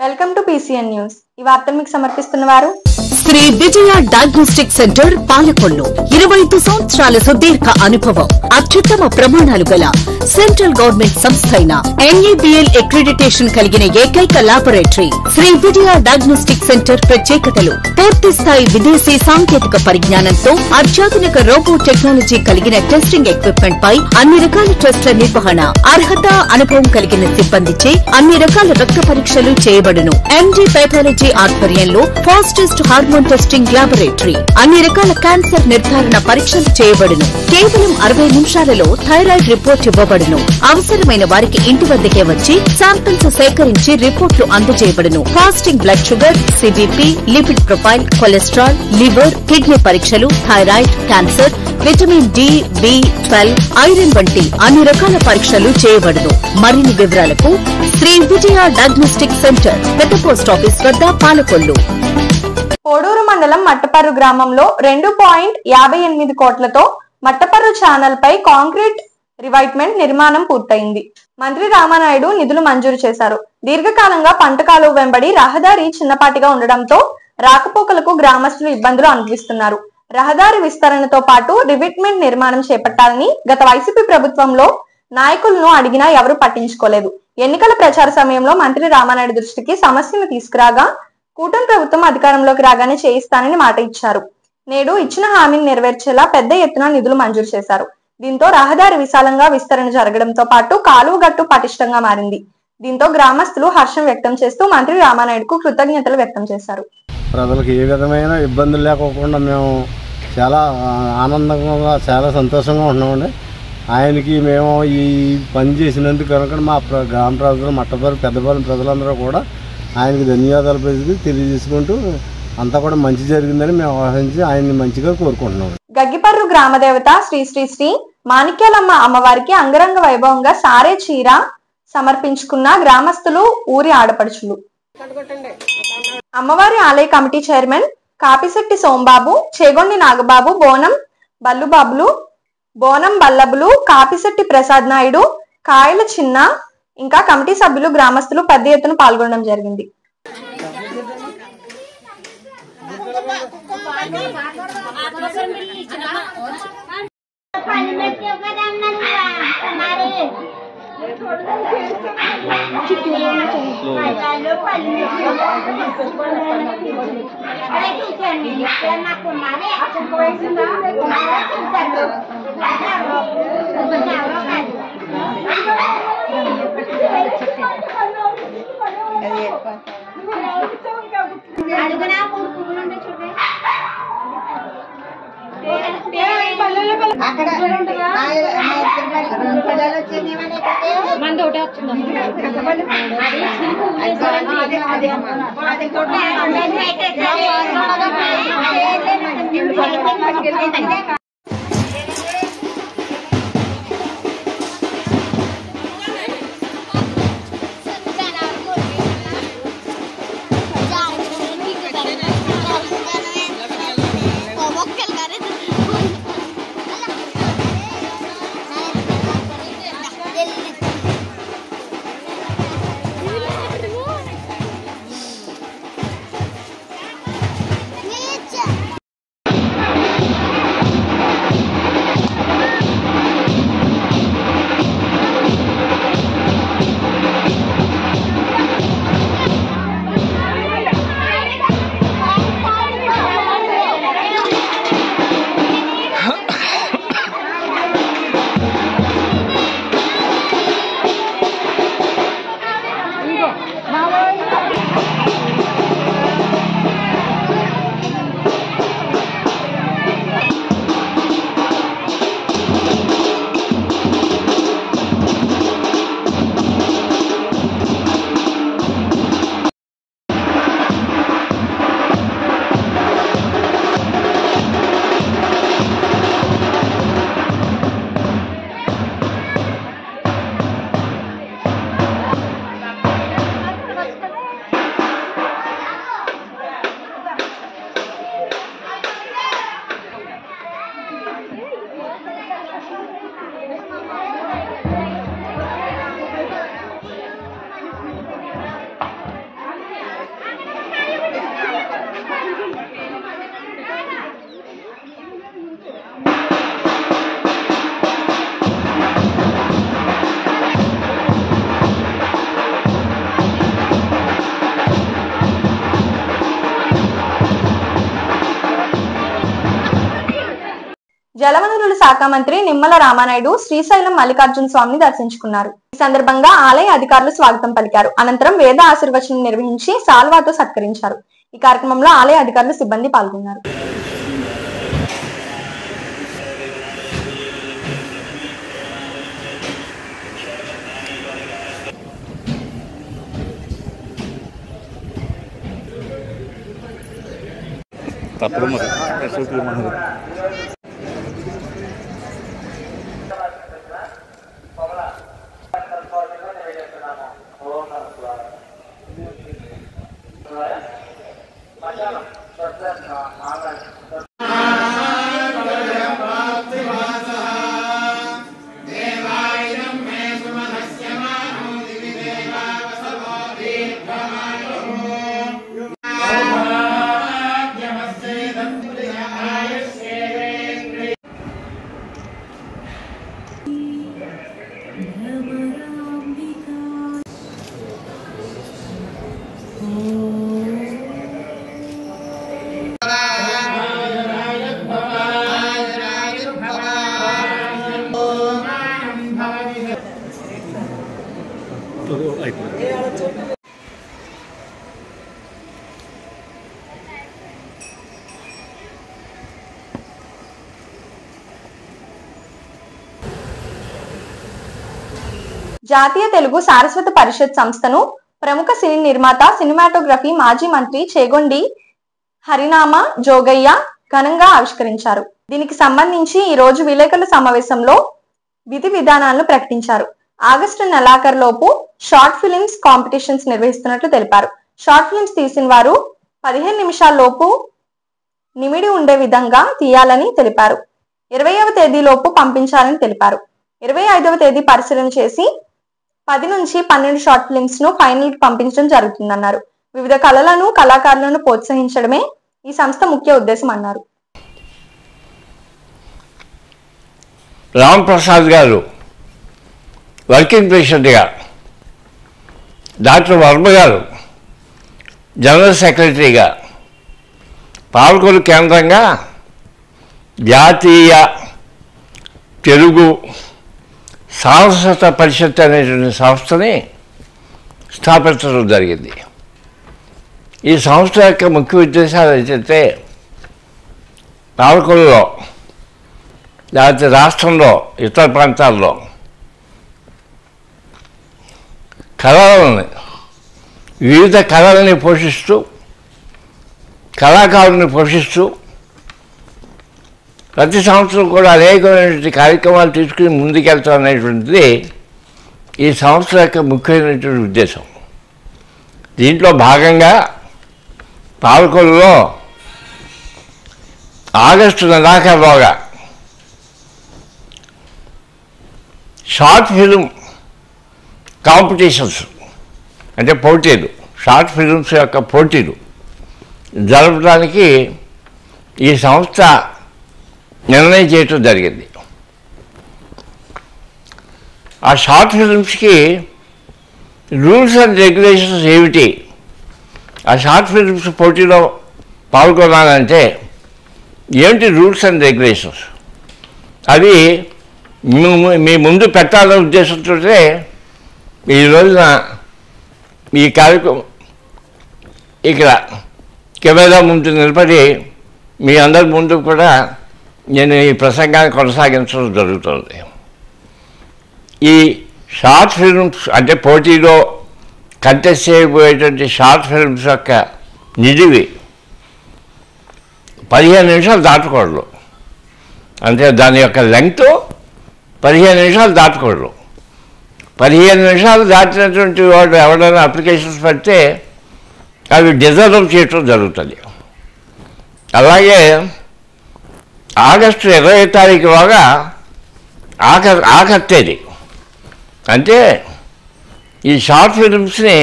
Welcome to PCN news. ఈ వార్తను మీకు సమర్పిస్తున్నవారు శ్రీ విజయ డయాగ్నోస్టిక్ సెంటర్ పాలకొల్లు. 25 సంవత్సరాల సుదీర్ఘ అనుభవం, అత్యుత్తమ ప్రమాణాలు గల సెంట్రల్ గవర్నమెంట్ సంస్థ అయిన NABL అక్రిడిటేషన్ కలిగిన ఏకైక laboratory Shri Vijaya diagnostic centre. ప్రత్యేకతలు: పూర్తి స్థాయి విదేశీ సాంకేతిక పరిజ్ఞానంతో అత్యాధునిక రోబో టెక్నాలజీ కలిగిన టెస్టింగ్ ఎక్విప్మెంట్ పై అన్ని రకాల టెస్టుల నిర్వహణ, అర్హత, అనుభవం కలిగిన సిబ్బందిచే అన్ని రకాల రక్త పరీక్షలు చేయబడును. MD పైథాలజీ ఆధ్వర్యంలో ఫాస్టెస్ట్ హార్మోన్ టెస్టింగ్ లాబొరేటరీ, అన్ని రకాల క్యాన్సర్ నిర్ధారణ పరీక్షలు చేయబడును. కేవలం 60 నిమిషాలలో థైరాయిడ్ రిపోర్ట్ ఇవ్వబడును. అవసరమైన వారికి ఇంటి వద్దకే వచ్చి శాంపిల్స్ సేకరించి రిపోర్ట్లు అందజేయబడును. Fasting blood sugar, CBP, lipid profile, cholesterol, liver, kidney పరీక్షలు, thyroid, cancer, vitamin D, B12, iron వంటి అన్ని రకాల పరీక్షలు చేయబడును. మరిన్ని వివరాలకు శ్రీ విజయ డయాగ్నోస్టిక్ సెంటర్, పెద్ద పోస్ట్ ఆఫీస్ వద్ద, పాలకొల్లు. కోడూరు మండలం మట్టపర్రు గ్రామంలో 2.58 కోట్లతో మట్టపర్రు ఛానల్ పై కాంక్రీట్ రివైట్మెంట్ నిర్మాణం పూర్తయింది. మంత్రి రామానాయుడు నిధులు మంజూరు చేశారు. దీర్ఘకాలంగా పంట కాలువ వెంబడి రహదారి చిన్నపాటిగా ఉండడంతో రాకపోకలకు గ్రామస్తులు ఇబ్బందులు అనుభవిస్తున్నారు. రహదారి విస్తరణతో పాటు రివైట్మెంట్ నిర్మాణం చేపట్టాలని గత వైసీపీ ప్రభుత్వంలో నాయకులను అడిగినా ఎవరూ పట్టించుకోలేదు. ఎన్నికల ప్రచార సమయంలో మంత్రి రామానాయుడు దృష్టికి సమస్యను తీసుకురాగా కూటమి ప్రభుత్వం అధికారంలోకి రాగానే చేయిస్తానని మాట ఇచ్చారు. నేడు ఇచ్చిన హామీని నెరవేర్చేలా పెద్ద ఎత్తున నిధులు మంజూరు చేశారు. దీంతో రహదారి విశాలంగా విస్తరణ జరగడంతో పాటు కాలువ గట్టు పటిష్టంగా మారింది. దీంతో గ్రామస్తులు హర్షం వ్యక్తం చేస్తూ మంత్రి రామానాయుడుకు కృతజ్ఞతలు వ్యక్తం చేశారు. ప్రజలకు ఏ విధమైన ఇబ్బందులు లేకోకుండా మేము చాలా ఆనందంగా, చాలా సంతోషంగా ఉన్నామండి. ఆయనకి మేము ఈ పని చేసినందుకు కనుక మా గ్రామ ప్రజలు, మట్టపర్రు, పెద్దపాలెం ప్రజలందరూ కూడా ఆయనకి ధన్యవాదాలు తెలియజేసుకుంటూ అంతా కూడా మంచి జరిగిందని మేము ఆశించి ఆయన్ని మంచిగా కోరుకుంటున్నాం. గగ్గిపర్రు గ్రామ దేవత శ్రీ శ్రీ శ్రీ మాణిక్యాలమ్మ అమ్మవారికి అంగరంగ వైభవంగా సారే చీర సమర్పించుకున్న గ్రామస్తులు, ఊరి ఆడపడుచులు. అమ్మవారి ఆలయ కమిటీ చైర్మన్ కాపిశెట్టి సోంబాబు, చేగొండి నాగబాబు, బోనం బల్లుబాబులు, బోనం బల్లబులు, కాపిశెట్టి ప్రసాద్ నాయుడు, కాయల చిన్న, ఇంకా కమిటీ సభ్యులు, గ్రామస్తులు పెద్ద ఎత్తున పాల్గొనడం జరిగింది. జలవనరుల శాఖ మంత్రి నిమ్మల రామానాయుడు శ్రీశైలం మల్లికార్జున స్వామిని దర్శించుకున్నారు. ఈ సందర్భంగా ఆలయ అధికారులు స్వాగతం పలికారు. అనంతరం వేద ఆశీర్వచనం నిర్వహించి సాల్వాతో సత్కరించారు. ఈ కార్యక్రమంలో ఆలయ అధికారులు, సిబ్బంది పాల్గొన్నారు. జాతీయ తెలుగు సారస్వత పరిషత్ సంస్థను ప్రముఖ సినీ నిర్మాత, సినిమాటోగ్రఫీ మాజీ మంత్రి చేగొండి హరినామ జోగయ్య ఘనంగా ఆవిష్కరించారు. దీనికి సంబంధించి ఈ రోజు విలేకరుల సమావేశంలో విధి విధానాలను ప్రకటించారు. ఆగస్టు నెలాఖరులోపు షార్ట్ ఫిలిమ్స్ కాంపిటీషన్స్ నిర్వహిస్తున్నట్లు తెలిపారు. షార్ట్ ఫిలిమ్స్ తీసిన వారు 15 నిమిషాల్లోపు నిమిడి ఉండే విధంగా తీయాలని తెలిపారు. 20వ తేదీలోపు పంపించాలని తెలిపారు. 25వ తేదీ పరిశీలన చేసి 10 నుంచి 12 షార్ట్ ఫిలిమ్స్ ను ఫైనల్ కి పంపించడం జరుగుతుందన్నారు. వివిధ కళలను, కళాకారులను ప్రోత్సహించడమే ఈ సంస్థ ముఖ్య ఉద్దేశం అన్నారు. రామ్ ప్రసాద్ గారు వర్కింగ్ ప్రెసిడెంట్గా, డాక్టర్ వర్మ గారు జనరల్ సెక్రటరీగా, పాలకొల్లు కేంద్రంగా జాతీయ తెలుగు సారస్వత పరిషత్ అనేటువంటి సంస్థని స్థాపించడం జరిగింది. ఈ సంస్థ యొక్క ముఖ్య ఉద్దేశాలు ఏంటంటే పాలకొల్లులో లేకపోతే రాష్ట్రంలో ఇతర ప్రాంతాల్లో కళలని, వివిధ కళలని పోషిస్తూ, కళాకారుల్ని పోషిస్తూ ప్రతి సంవత్సరం కూడా అనేకమైనటువంటి కార్యక్రమాలు తీసుకుని ముందుకెళ్తాం అనేటువంటిది ఈ సంస్థ యొక్క ముఖ్యమైనటువంటి ఉద్దేశం. దీంట్లో భాగంగా పాలకొల్లులో ఆగస్టు నెలాఖరులోగా షార్ట్ ఫిల్మ్ కాంపిటీషన్స్ అంటే పోటీలు, షార్ట్ ఫిల్మ్స్ యొక్క పోటీలు జరపడానికి ఈ సంస్థ నిర్ణయం చేయటం జరిగింది. ఆ షార్ట్ ఫిల్మ్స్కి రూల్స్ అండ్ రెగ్యులేషన్స్ ఏమిటి, ఆ షార్ట్ ఫిల్మ్స్ పోటీలో పాల్గొనాలంటే ఏమిటి రూల్స్ అండ్ రెగ్యులేషన్స్, అవి మీ ముందు పెట్టాలనే ఉద్దేశంతో ఈ రోజున ఈ కార్యక్రమం ఇక్కడ కెమెరా ముందు నిలబడి మీ అందరి ముందు కూడా నేను ఈ ప్రసంగాన్ని కొనసాగించడం జరుగుతుంది. ఈ షార్ట్ ఫిల్మ్స్ అంటే పోటీలో కంటెస్ట్ చేయబోయేటువంటి షార్ట్ ఫిల్మ్స్ యొక్క నిడివి 15 నిమిషాలు దాటకూడదు. అంటే దాని యొక్క లెంగ్త్ 15 నిమిషాలు దాటకూడదు. 15 నిమిషాలు దాటినటువంటి వాడు ఎవరైనా అప్లికేషన్స్ పెడితే అవి డిజర్వ్ చేయటం జరుగుతుంది. అలాగే ఆగస్టు 20వ తారీఖులోగా ఆఖరి తేదీ అంటే ఈ షార్ట్ ఫిల్మ్స్ని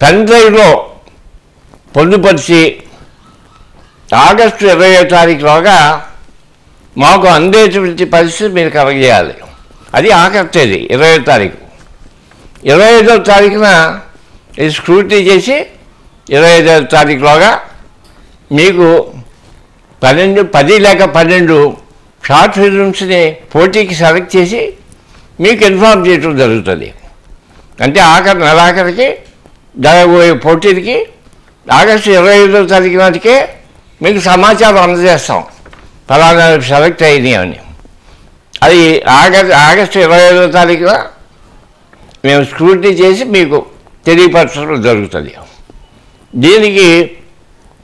పెన్ డ్రైవ్లో పొందుపరిచి ఆగస్టు 20వ తారీఖులోగా మాకు అందేటువంటి పరిస్థితి మీరు కలగజేయాలి. అది ఆఖరి తేదీ 20వ తారీఖు. 25వ తారీఖున ఇది స్క్రూటినీ చేసి 25వ తారీఖులోగా మీకు 10 లేక 12 షార్ట్ ఫిల్మ్స్ని పోటీకి సెలెక్ట్ చేసి మీకు ఇన్ఫార్మ్ చేయడం జరుగుతుంది. అంటే నెలాఖరికి జరగబోయే పోటీలకి ఆగస్టు 25వ తారీఖు నాటికే మీకు సమాచారం అందజేస్తాం, ఫలానా సెలెక్ట్ అయినాయి అని. అది ఆగస్టు 25వ తారీఖున మేము స్క్రూటినీ చేసి మీకు తెలియపరచడం జరుగుతుంది. దీనికి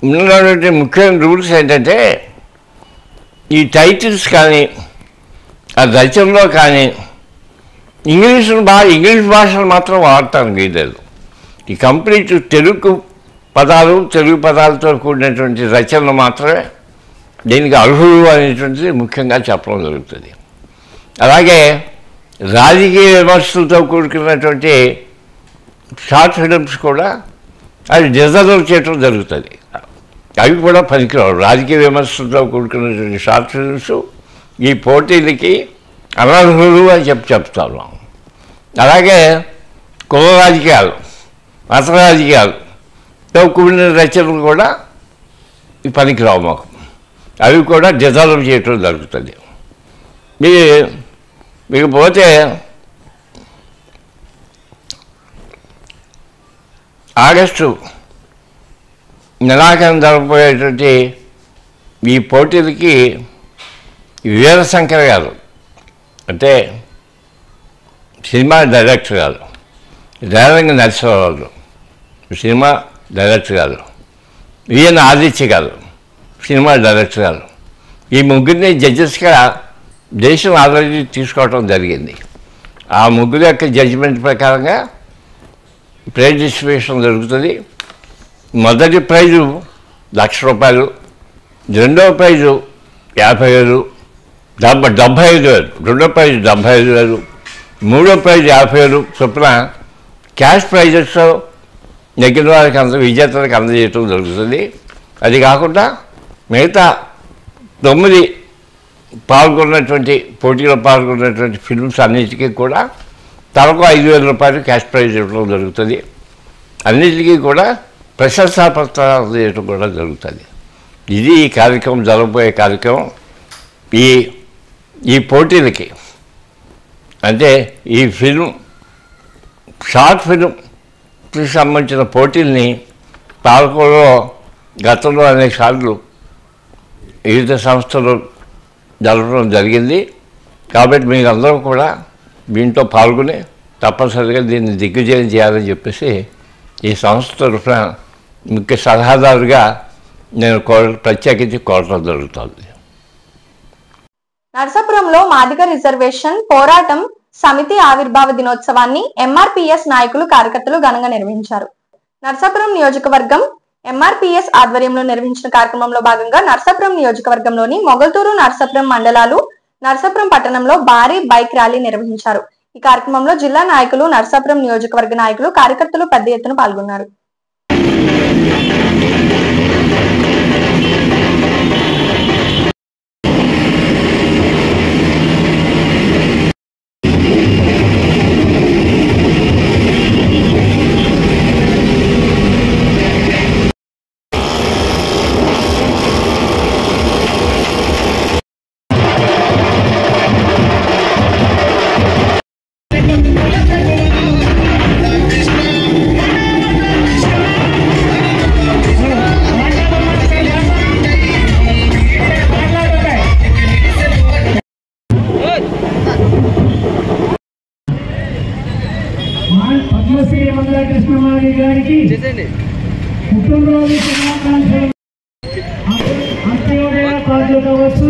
ఉన్నటువంటి ముఖ్యమైన రూల్స్ ఏంటంటే, ఈ టైటిల్స్ కానీ ఆ రచనలో కానీ ఇంగ్లీష్ భాషను మాత్రం వాడటానికి వీలేదు. ఈ కంప్లీట్ తెలుగు పదాలతో కూడినటువంటి రచనలు మాత్రమే దీనికి అర్హులు అనేటువంటిది ముఖ్యంగా చెప్పడం జరుగుతుంది. అలాగే రాజకీయ విమర్శలతో కూడుకున్నటువంటి షార్ట్ ఫిలిమ్స్ కూడా అది రిజర్వ్ చేయడం జరుగుతుంది. అవి కూడా పనికిరావు. రాజకీయ విమర్శలతో కూడుకున్నటువంటి షార్ట్ ఫిలిమ్స్ ఈ పోటీలకి అనర్హులు అని చెప్తారు. అలాగే కుల రాజకీయాలు, మత రాజకీయాలతో కూడిన రచనలు కూడా పనికిరావు మాకు. అవి కూడా రిజర్వ్ చేయడం జరుగుతుంది. మీకు పోతే ఆగస్టు నెలాఖరు జరగబోయేటువంటి ఈ పోటీలకి వీరశంకర్ గారు, అంటే సినిమా డైరెక్టర్ గారు, రేలంగి నరసింహారావు సినిమా డైరెక్టర్ గారు, విఎన్ ఆదిత్య గారు సినిమా డైరెక్టర్ గారు, ఈ ముగ్గురిని జడ్జెస్గా దేశం ఆల్రెడీ తీసుకోవడం జరిగింది. ఆ ముగ్గురు యొక్క జడ్జిమెంట్ ప్రకారంగా ప్రైజ్ డిస్ట్రిబ్యూషన్ జరుగుతుంది. మొదటి ప్రైజు ₹1,00,000, రెండవ ప్రైజు 50,000, 75,000, రెండో ప్రైజు 75,000, మూడో ప్రైజు 50,000 చొప్పున క్యాష్ ప్రైజెస్ నెగ్గిన వారికి విజేతలకు అందజేయటం జరుగుతుంది. అది కాకుండా మిగతా 9 పోటీలో పాల్గొన్నటువంటి ఫిల్మ్స్ అన్నిటికీ కూడా తలకు ₹5,000 క్యాష్ ప్రైజ్ ఇవ్వడం జరుగుతుంది. అన్నిటికీ కూడా ప్రశంసా పత్రాలు అందజేయడం కూడా జరుగుతుంది. ఇది ఈ కార్యక్రమం జరగబోయే కార్యక్రమం. ఈ పోటీలకి అంటే ఈ షార్ట్ ఫిల్మ్కి సంబంధించిన పోటీల్ని పాల్గొనలో గతంలో అనేక సార్లు వివిధ సంస్థలు జరపడం జరిగింది. కాబట్టి మీకు అందరూ కూడా దీంట్లో పాల్గొని తప్పనిసరిగా దీన్ని దిగ్విజయం చేయాలని చెప్పేసి ఈ సంస్థ తరఫున ముఖ్య సలహాదారుగా నేను ప్రత్యేకించి కోరడం జరుగుతుంది. నర్సాపురంలో మాదిగ రిజర్వేషన్ పోరాటం సమితి ఆవిర్భావ దినోత్సవాన్ని ఎంఆర్పీఎస్ నాయకులు కార్యకర్తలు ఘనంగా నిర్వహించారు. నర్సాపురం నియోజకవర్గం ఎంఆర్పీఎస్ ఆధ్వర్యంలో నిర్వహించిన కార్యక్రమంలో భాగంగా నర్సాపురం నియోజకవర్గంలోని మొగల్తూరు, నర్సాపురం మండలాలు, నర్సాపురం పట్టణంలో భారీ బైక్ ర్యాలీ నిర్వహించారు. ఈ కార్యక్రమంలో జిల్లా నాయకులు, నర్సాపురం నియోజకవర్గ నాయకులు, కార్యకర్తలు పెద్ద ఎత్తున పాల్గొన్నారు. పద్మశ్రీ మంగళ కృష్ణమారి గారికి పుట్టినరోజు శుభాకాంక్షలు. అంత్యోదయ కార్డులు కావచ్చు,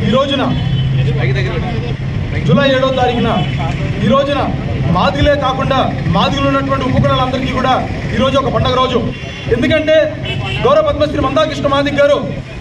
ఈ రోజున జూలై 7వ తారీఖున ఈ రోజున మాదిగలే కాకుండా మాదిగలు ఉన్నటువంటి ఉపకులాలందరికీ కూడా ఈరోజు ఒక పండుగ రోజు. ఎందుకంటే గౌరవ పద్మశ్రీ మందాకృష్ణ మాదిగ గారు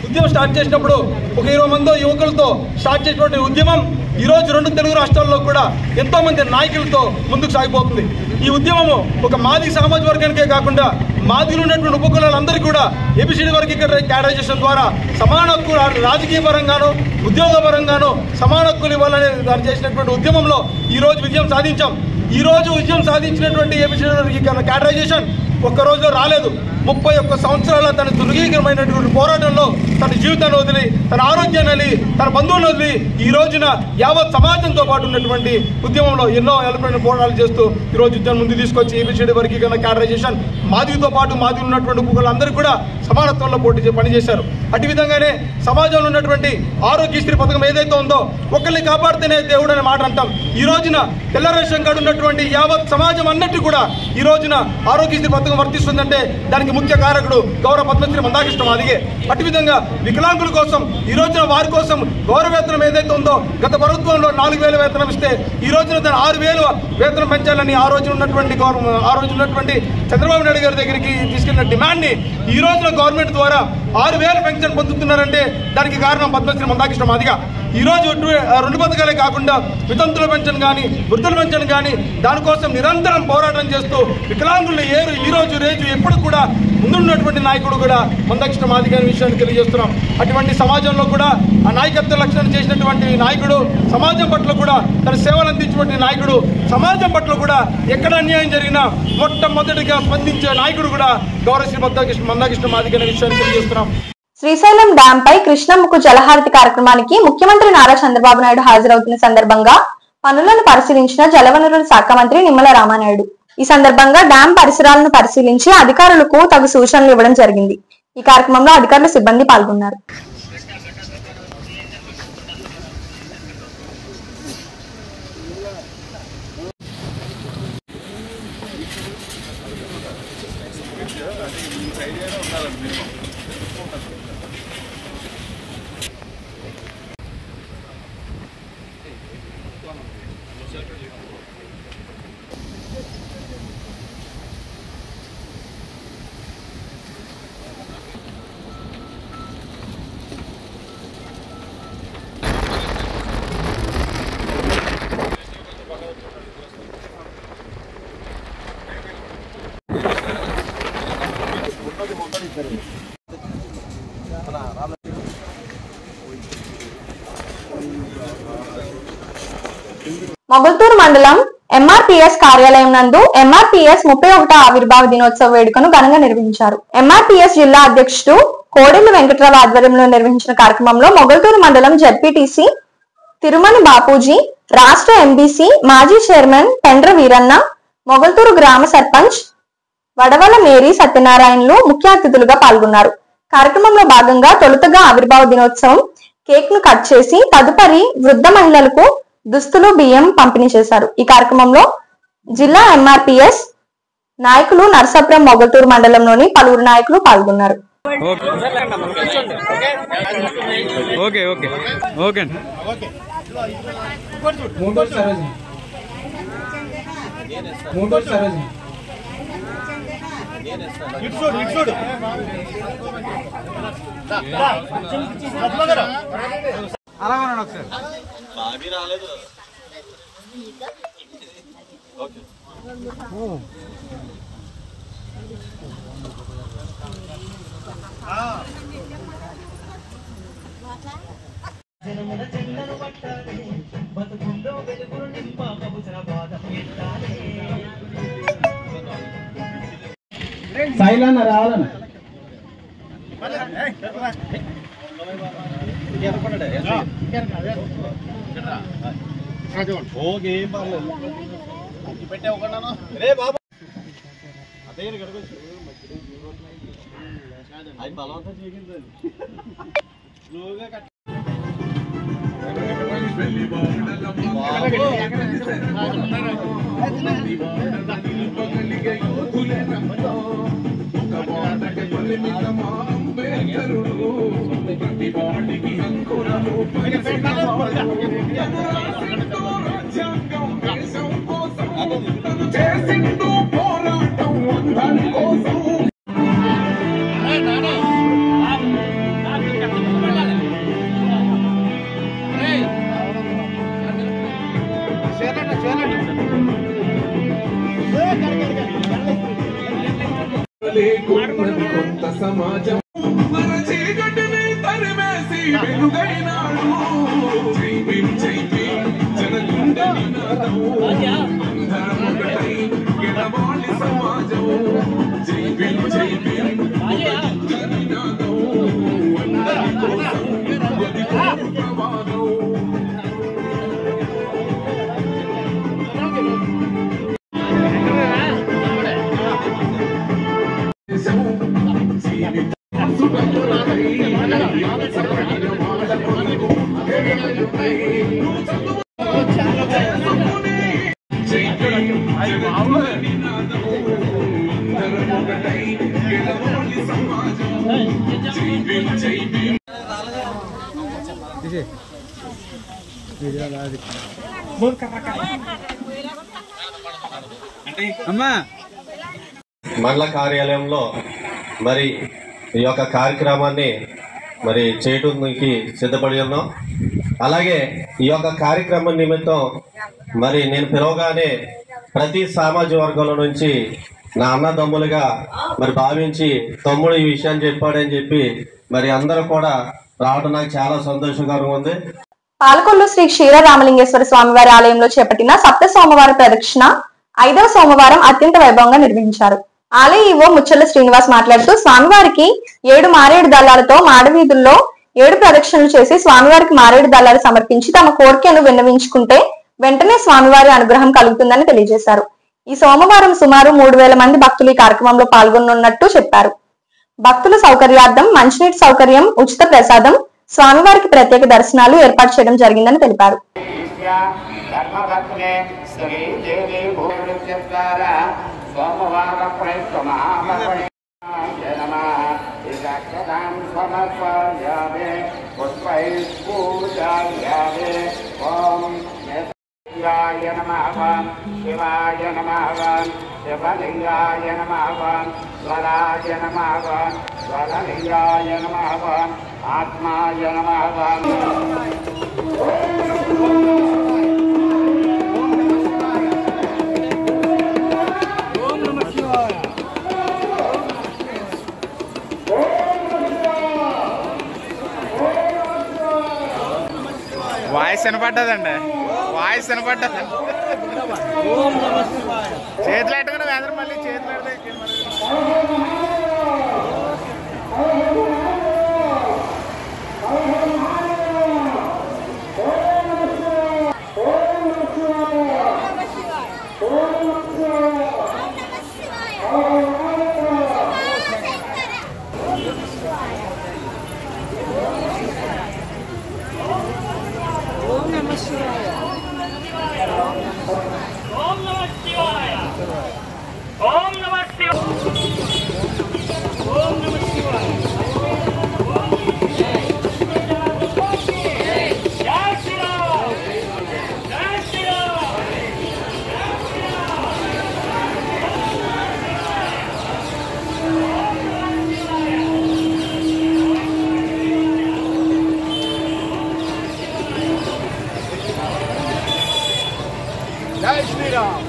ఉద్యమం స్టార్ట్ చేసినప్పుడు ఒక 20 మంది యువకులతో స్టార్ట్ చేసినటువంటి ఉద్యమం ఈరోజు 2 తెలుగు రాష్ట్రాల్లో కూడా ఎంతోమంది నాయకులతో ముందుకు సాగిపోతుంది. ఈ ఉద్యమము ఒక మాదిగ సామాజిక వర్గానికే కాకుండా మాదిగలు ఉన్నటువంటి ఉపకులాలందరికీ కూడా ఏబిసిడి వర్గీకరణ క్యాడరైజేషన్ ద్వారా సమాన హక్కులు రాజకీయ పరంగాను ఉద్యోగ పరంగాను సమాన హక్కులు ఇవ్వాలని దాన్ని చేసినటువంటి ఉద్యమంలో ఈరోజు విజయం సాధించాం. ఈరోజు విజయం సాధించినటువంటి ఏబిసిడి వర్గీకరణ క్యాడరైజేషన్ ఒక్కరోజులో రాలేదు. 31 సంవత్సరాల తన దుర్గీకరమైనటువంటి పోరాటంలో తన జీవితాన్ని వదిలి, తన ఆరోగ్యాన్ని వదిలి, తన బంధువులను వదిలి ఈ రోజున యావత్ సమాజంతో పాటు ఉన్నటువంటి ఉద్యమంలో ఎన్నో ఎలమైన పోరాటాలు చేస్తూ ఈరోజు ఉద్యమం ముందు తీసుకొచ్చి ఏబిసిడి వర్గీకరణ క్యాడరైజేషన్ మాదిగతో పాటు మాదిగలు ఉన్నటువంటి ఉపకులందరూ కూడా సమానత్వంలో పనిచేశారు. అటు విధంగానే సమాజంలో ఉన్నటువంటి ఆరోగ్యశ్రీ పథకం ఏదైతే ఉందో ఒకరిని కాపాడితేనే దేవుడు అనే మాట అంటాం. ఈ రోజున తెల్ల రేషన్ కార్డు ఉన్నటువంటి యావత్ సమాజం అన్నట్టు కూడా ఈ రోజున ఆరోగ్యశ్రీ పథకం వర్తిస్తుందంటే దానికి ముఖ్య కారకుడు గౌరవ పద్మశ్రీ మందాకృష్ణ మాదిగే. అటు విధంగా వికలాంగుల కోసం ఈ రోజున వారి కోసం గౌరవ వేతనం ఏదైతే ఉందో గత ప్రభుత్వంలో 4,000 వేతనం ఇస్తే ఈ రోజున దాన్ని 6,000 వేతనం పెంచాలని ఆ రోజు ఉన్నటువంటి చంద్రబాబు నాయుడు గారి దగ్గరికి తీసుకెళ్లిన డిమాండ్ని ఈ రోజున గవర్నమెంట్ ద్వారా 6,000 పెన్షన్ పొందుతున్నారంటే దానికి కారణం పద్మశ్రీ మందాకృష్ణ మాదిగ. ఈ రోజు 2 పథకాలే కాకుండా వితంతుల పెన్షన్ కానీ వృద్ధుల పెన్షన్ కానీ దానికోసం నిరంతరం పోరాటం చేస్తూ వికలాంగులు ఈ రోజు ఎప్పుడు కూడా ముందున్నటువంటి నాయకుడు కూడా మందాకృష్ణ మాదిగ అనే విషయాన్ని తెలియజేస్తున్నాం. అటువంటి సమాజంలో కూడా ఆ నాయకత్వ లక్షణం చేసినటువంటి నాయకుడు, సమాజం పట్ల కూడా తన సేవలు అందించినటువంటి నాయకుడు, సమాజం పట్ల కూడా ఎక్కడ అన్యాయం జరిగినా మొట్టమొదటిగా స్పందించే నాయకుడు కూడా గౌరవ శ్రీ మందాకృష్ణ మాదిగ అనే విషయాన్ని తెలియజేస్తున్నాం. శ్రీశైలం డ్యాం పై కృష్ణముఖు జలహారతి కార్యక్రమానికి ముఖ్యమంత్రి నారా చంద్రబాబు నాయుడు హాజరవుతున్న సందర్భంగా పనులను పరిశీలించిన జలవనరుల శాఖ మంత్రి నిమ్మల రామానాయుడు. ఈ సందర్భంగా డ్యాం పరిసరాలను పరిశీలించి అధికారులకు తగు సూచనలు ఇవ్వడం జరిగింది. ఈ కార్యక్రమంలో అధికారులు, సిబ్బంది పాల్గొన్నారు. మొగల్తూరు మండలం ఎంఆర్పీఎస్ కార్యాలయం నందు ఎంఆర్పీఎస్ 31వ ఆవిర్భావ దినోత్సవ వేడుకను ఘనంగా నిర్వహించారు. ఎంఆర్పీఎస్ జిల్లా అధ్యక్షుడు కోడెల్లి వెంకట్రావు ఆధ్వర్యంలో నిర్వహించిన కార్యక్రమంలో మొగల్తూరు మండలం జెడ్పీటీసీ తిరుమని బాపూజీ, రాష్ట్ర ఎంబీసీ మాజీ చైర్మన్ పెండ్ర వీరన్న, మొగల్తూరు గ్రామ సర్పంచ్ వడవల మేరీ సత్యనారాయణలు ముఖ్య అతిథులుగా పాల్గొన్నారు. కార్యక్రమంలో భాగంగా తొలుతగా ఆవిర్భావ దినోత్సవం కేక్ ను కట్ చేసి తదుపరి వృద్ధ మహిళలకు దుస్తులు, బియ్యం పంపిణీ చేశారు. ఈ కార్యక్రమంలో జిల్లా ఎంఆర్పీఎస్ నాయకులు, నర్సాపురం మొగల్తూరు మండలంలోని పలువురు నాయకులు పాల్గొన్నారు. సైలన్న రావాలన్న పెట్టే ఒక రే బాబు అదే గడవచ్చు అది బలవంతం చేయింది స్లోగా కట్ కొంత సమాజం మన చీకటిని తరిమేసి వెలుగైనాడు. జై భీమ్ జై భీమ్ జనగుండె నినాదం, అందరం ఒకటై గెలవాలి సమాజం. జై భీమ్ జై భీమ్ నినాదం, అందరి కోసం గదిగోరు ప్రవాదం. మండల కార్యాలయంలో మరి ఈ యొక్క కార్యక్రమాన్ని మరి చేయడానికి సిద్ధపడి ఉన్నాం. అలాగే ఈ యొక్క కార్యక్రమం నిమిత్తం మరి నేను పిలవగానే ప్రతి సామాజిక వర్గంలో నుంచి నా అన్నదమ్ములుగా మరి భావించి తమ్ముడు ఈ విషయాన్ని చెప్పాడని చెప్పి మరి అందరూ కూడా రావడం నాకు చాలా సంతోషకరంగా ఉంది. పాలకొల్లు శ్రీ క్షీర రామలింగేశ్వర స్వామివారి ఆలయంలో చేపట్టిన సప్త సోమవార ప్రదక్షిణ 5వ సోమవారం అత్యంత వైభవంగా నిర్వహించారు. ఆలయ ఈవో ముచ్చల్ల శ్రీనివాస్ మాట్లాడుతూ స్వామివారికి 7 మారేడు దళాలతో మాడవీధుల్లో 7 ప్రదక్షిణలు చేసి స్వామివారికి మారేడు దళాలు సమర్పించి తమ కోరికను విన్నవించుకుంటే వెంటనే స్వామివారి అనుగ్రహం కలుగుతుందని తెలియజేశారు. ఈ సోమవారం సుమారు 3000 మంది భక్తులు ఈ కార్యక్రమంలో పాల్గొనున్నట్టు చెప్పారు. భక్తుల సౌకర్యార్థం మంచినీటి సౌకర్యం, ఉచిత ప్రసాదం, స్వామివారికి ప్రత్యేక దర్శనాలు ఏర్పాటు చేయడం జరిగిందని తెలిపారు. శివాయ నమః శివాయ నమః శివలింగాయ నమః స్వరాయ నమః స్వరలింగాయ నమః ఆత్మాయ నమః. వాయిస్ వినపడ్డదండి, వాయిస్ వినపడ్డదండి. చేతులు ఎట్టుకుని వేదరు మళ్ళీ చేతులు ఎడితే జై శ్రీరామ్.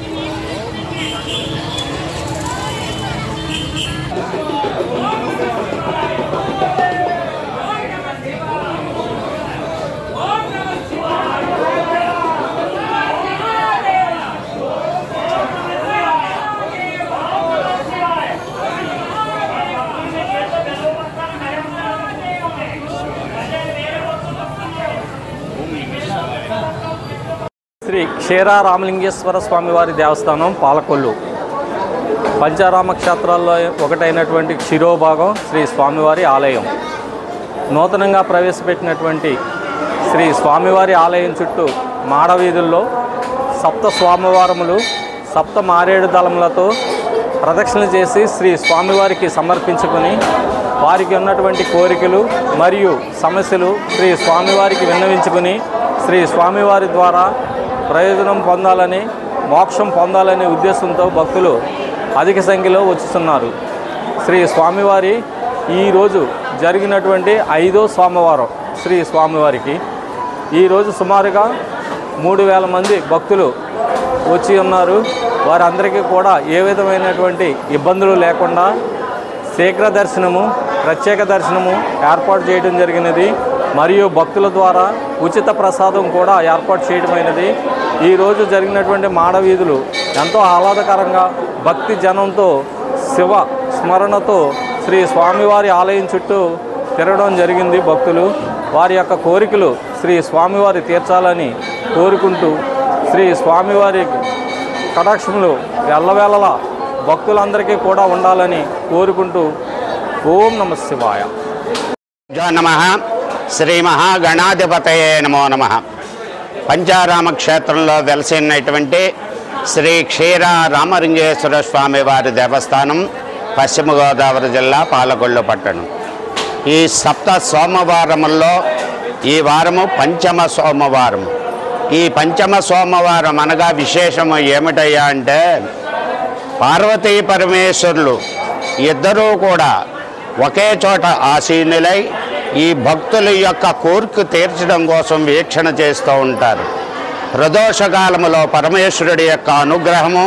శ్రీ క్షీర రామలింగేశ్వర స్వామివారి దేవస్థానం పాలకొల్లు పంచారామ క్షేత్రాల్లో ఒకటైనటువంటి క్షీరోభాగం శ్రీ స్వామివారి ఆలయం. నూతనంగా ప్రవేశపెట్టినటువంటి శ్రీ స్వామివారి ఆలయం చుట్టూ మాడవీధుల్లో సప్త స్వామివారములు సప్త మారేడు దళములతో ప్రదక్షిణ చేసి శ్రీ స్వామివారికి సమర్పించుకొని వారికి ఉన్నటువంటి కోరికలు మరియు సమస్యలు శ్రీ స్వామివారికి విన్నవించుకుని శ్రీ స్వామివారి ద్వారా ప్రయోజనం పొందాలని, మోక్షం పొందాలనే ఉద్దేశంతో భక్తులు అధిక సంఖ్యలో వచ్చుతున్నారు. శ్రీ స్వామివారి ఈరోజు జరిగినటువంటి 5వ సోమవారం శ్రీ స్వామివారికి ఈరోజు సుమారుగా 3000 మంది భక్తులు వచ్చి ఉన్నారు. వారందరికీ కూడా ఏ విధమైనటువంటి ఇబ్బందులు లేకుండా శీఘ్ర దర్శనము, ప్రత్యేక దర్శనము ఏర్పాటు చేయడం జరిగినది. మరియు భక్తుల ద్వారా ఉచిత ప్రసాదం కూడా ఏర్పాటు చేయడమైనది. ఈరోజు జరిగినటువంటి మాడవీధులు ఎంతో ఆహ్లాదకరంగా భక్తి జనంతో శివ స్మరణతో శ్రీ స్వామివారి ఆలయం చుట్టూ తిరగడం జరిగింది. భక్తులు వారి యొక్క కోరికలు శ్రీ స్వామివారి తీర్చాలని కోరుకుంటూ శ్రీ స్వామివారి కటాక్షములు ఎల్లవేళలా భక్తులందరికీ కూడా ఉండాలని కోరుకుంటూ ఓం నమః శివాయ. నమః శ్రీ మహాగణాధిపతయే నమో నమః. పంచారామ క్షేత్రంలో వెలసినటువంటి శ్రీ క్షీర రామలింగేశ్వర స్వామి వారి దేవస్థానం పశ్చిమ గోదావరి జిల్లా పాలకొల్లు పట్టణం. ఈ సప్త సోమవారముల్లో ఈ వారము పంచమ సోమవారం. ఈ పంచమ సోమవారం అనగా విశేషము ఏమిటయ్యా అంటే పార్వతీ పరమేశ్వరులు ఇద్దరూ కూడా ఒకే చోట ఆసీనులై ఈ భక్తుల యొక్క కోరిక తీర్చడం కోసం వీక్షణ చేస్తూ ఉంటారు. ప్రదోషకాలములో పరమేశ్వరుడి యొక్క అనుగ్రహము,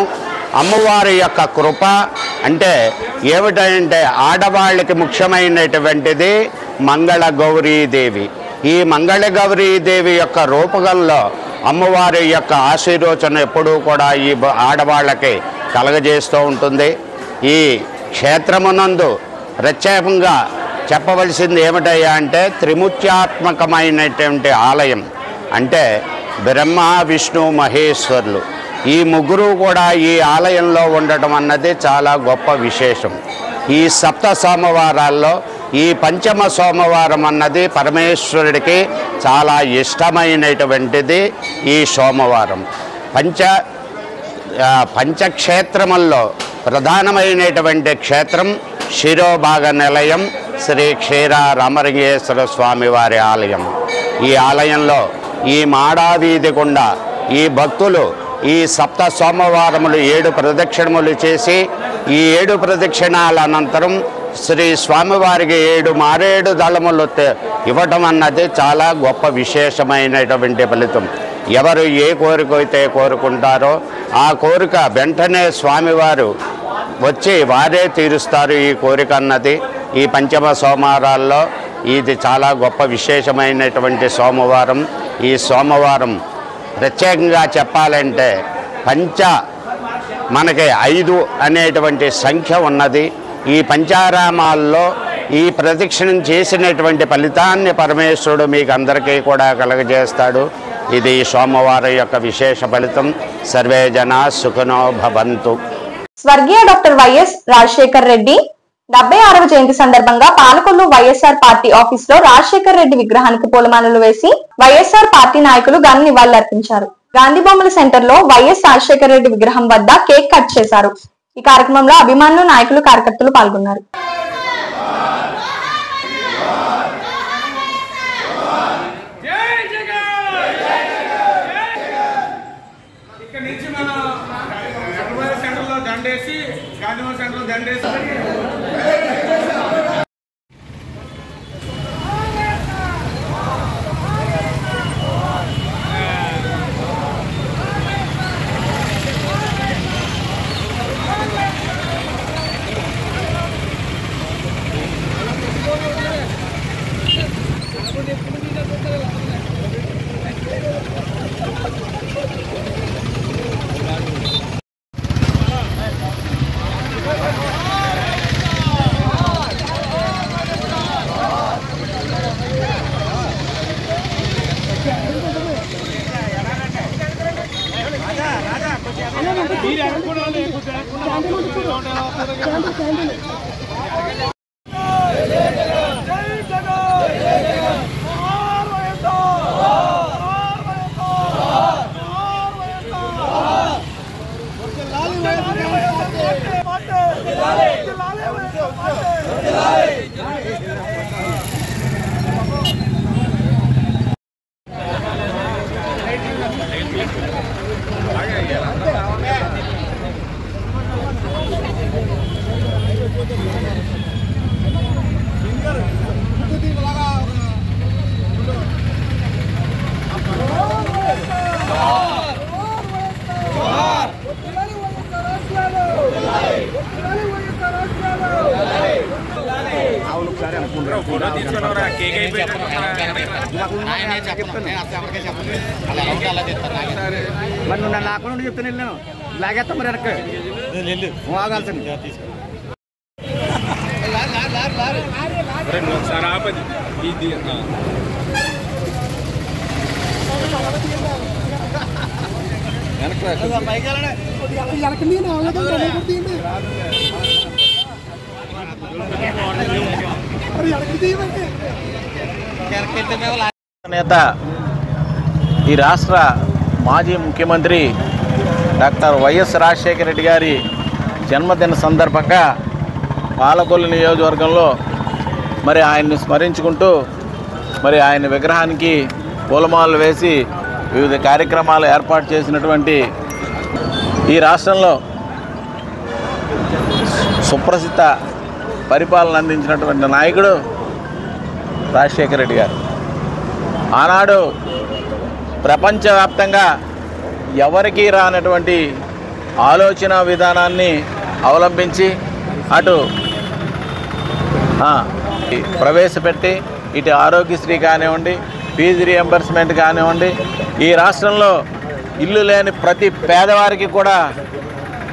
అమ్మవారి యొక్క కృప అంటే ఏమిటంటే ఆడవాళ్ళకి ముఖ్యమైనటువంటిది మంగళ గౌరీదేవి. ఈ మంగళ గౌరీదేవి యొక్క రూపకంలో అమ్మవారి యొక్క ఆశీర్వచన ఎప్పుడూ కూడా ఈ ఆడవాళ్ళకి కలగజేస్తూ ఉంటుంది. ఈ క్షేత్రమునందు ప్రత్యేకంగా చెప్పవలసింది ఏమిటయ్యా అంటే త్రిముఖ్యాత్మకమైనటువంటి ఆలయం. అంటే బ్రహ్మ విష్ణు మహేశ్వరులు ఈ ముగ్గురు కూడా ఈ ఆలయంలో ఉండటం అన్నది చాలా గొప్ప విశేషం. ఈ సప్త సోమవారాల్లో ఈ పంచమ సోమవారం అన్నది పరమేశ్వరుడికి చాలా ఇష్టమైనటువంటిది. ఈ సోమవారం పంచక్షేత్రముల్లో ప్రధానమైనటువంటి క్షేత్రం శిరోభాగ నిలయం శ్రీ క్షీర రామలింగేశ్వర స్వామి వారి ఆలయం. ఈ ఆలయంలో ఈ మాడావీధి గుండా ఈ భక్తులు ఈ సప్త సోమవారములు 7 ప్రదక్షిణములు చేసి ఈ 7 ప్రదక్షిణాల అనంతరం శ్రీ స్వామివారికి 7 మారేడు దళములు ఇవ్వటం అన్నది చాలా గొప్ప విశేషమైనటువంటి ఫలితం. ఎవరు ఏ కోరిక అయితే కోరుకుంటారో ఆ కోరిక వెంటనే స్వామివారు వచ్చి వారే తీరుస్తారు. ఈ కోరిక అన్నది ఈ పంచమ సోమవారాల్లో ఇది చాలా గొప్ప విశేషమైనటువంటి సోమవారం. ఈ సోమవారం ప్రత్యేకంగా చెప్పాలంటే మనకి 5 అనేటువంటి సంఖ్య ఉన్నది. ఈ పంచారామాల్లో ఈ ప్రదక్షిణం చేసినటువంటి ఫలితాన్ని పరమేశ్వరుడు మీకు అందరికీ కూడా కలగజేస్తాడు. ఇది సోమవారం యొక్క విశేష ఫలితం. సర్వే జనా సుఖినో భవంతు. స్వర్గీయ డాక్టర్ వైఎస్ రాజశేఖర్ రెడ్డి 76వ జయంతి సందర్భంగా పాలకొల్లు వైఎస్ఆర్ పార్టీ ఆఫీస్ లో రాజశేఖర్ రెడ్డి విగ్రహానికి పూలమాలలు వేసి వైఎస్ఆర్ పార్టీ నాయకులు ఘన నివాళులర్పించారు. గాంధీ బొమ్మల సెంటర్ లో వైఎస్ రాజశేఖర్ రెడ్డి విగ్రహం వద్ద కేక్ కట్ చేశారు. ఈ కార్యక్రమంలో అభిమానులు, నాయకులు, కార్యకర్తలు పాల్గొన్నారు. Johan! మరి నువ్వు నన్ను ఆకుండా చెప్తాను వెళ్ళాను లాగేస్తా మరి వెనక్కి ఆగాల్సింది నేత ఈ రాష్ట్ర మాజీ ముఖ్యమంత్రి డాక్టర్ వైఎస్ రాజశేఖర రెడ్డి గారి జన్మదిన సందర్భంగా పాలకొల్లు నియోజకవర్గంలో మరి ఆయన్ని స్మరించుకుంటూ మరి ఆయన విగ్రహానికి పూలమాలలు వేసి వివిధ కార్యక్రమాలు ఏర్పాటు చేసినటువంటి ఈ రాష్ట్రంలో సుప్రసిద్ధ పరిపాలన అందించినటువంటి నాయకుడు రాజశేఖర రెడ్డి గారు. ఆనాడు ప్రపంచవ్యాప్తంగా ఎవరికీ రానటువంటి ఆలోచన విధానాన్ని అవలంబించి అటు ప్రవేశపెట్టి ఇటు ఆరోగ్యశ్రీ కానివ్వండి, ఫీజు రియంబర్స్మెంట్ కానివ్వండి, ఈ రాష్ట్రంలో ఇల్లు లేని ప్రతి పేదవారికి కూడా